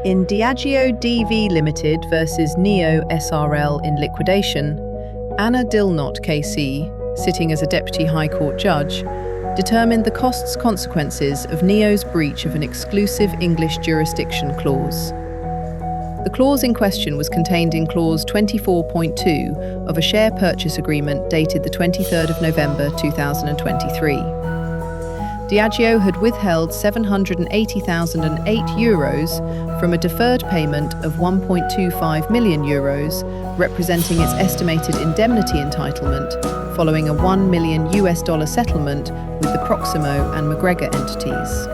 In DIAGEO DV Limited versus NIO S.R.L. in liquidation, Anna Dilnot KC, sitting as a Deputy High Court Judge, determined the consequences of NIO's breach of an exclusive English jurisdiction clause. The clause in question was contained in Clause 24.2 of a share purchase agreement dated the 23rd of November 2023. DIAGEO had withheld €780,008 from a deferred payment of €1.25 million, representing its estimated indemnity entitlement following a $1 million settlement with the Proximo and McGregor entities.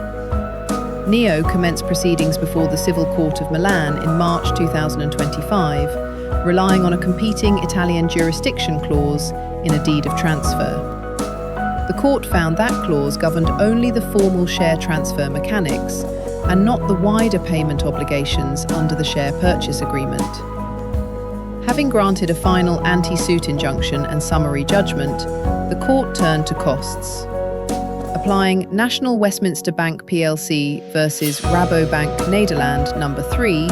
NIO commenced proceedings before the Civil Court of Milan in March 2025, relying on a competing Italian jurisdiction clause in a deed of transfer. The court found that clause governed only the formal share transfer mechanics and not the wider payment obligations under the share purchase agreement. Having granted a final anti-suit injunction and summary judgment, the court turned to costs. Applying National Westminster Bank plc versus Rabobank Nederland No. 3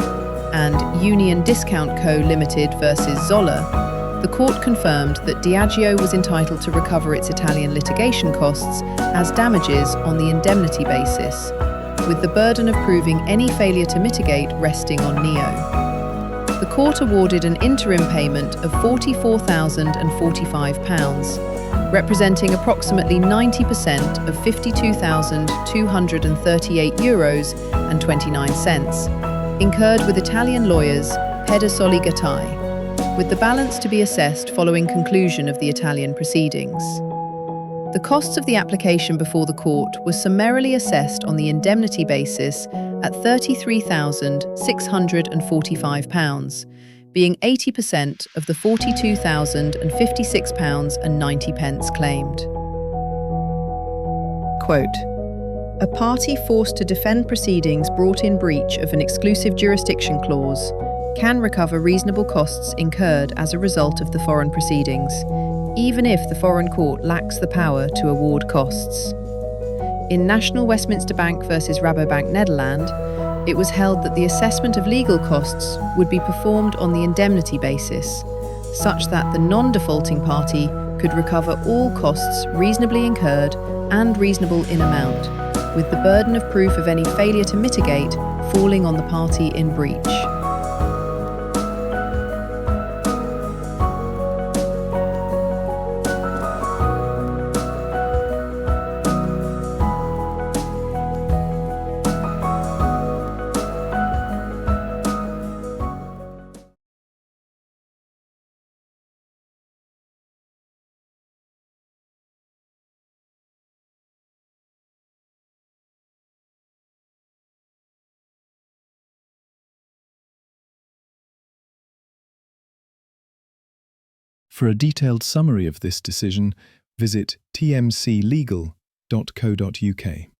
and Union Discount Co. Limited versus Zoller, the court confirmed that DIAGEO was entitled to recover its Italian litigation costs as damages on the indemnity basis, with the burden of proving any failure to mitigate resting on NIO. The court awarded an interim payment of £44,045, representing approximately 90% of €52,238.29, incurred with Italian lawyers Pedersoli Gattai, with the balance to be assessed following conclusion of the Italian proceedings. The costs of the application before the court were summarily assessed on the indemnity basis at £33,645, being 80% of the £42,056.90 claimed. Quote, "A party forced to defend proceedings brought in breach of an exclusive jurisdiction clause can recover reasonable costs incurred as a result of the foreign proceedings, even if the foreign court lacks the power to award costs. In National Westminster Bank versus Rabobank Nederland, it was held that the assessment of legal costs would be performed on the indemnity basis, such that the non-defaulting party could recover all costs reasonably incurred and reasonable in amount, with the burden of proof of any failure to mitigate falling on the party in breach." For a detailed summary of this decision, visit tmclegal.co.uk.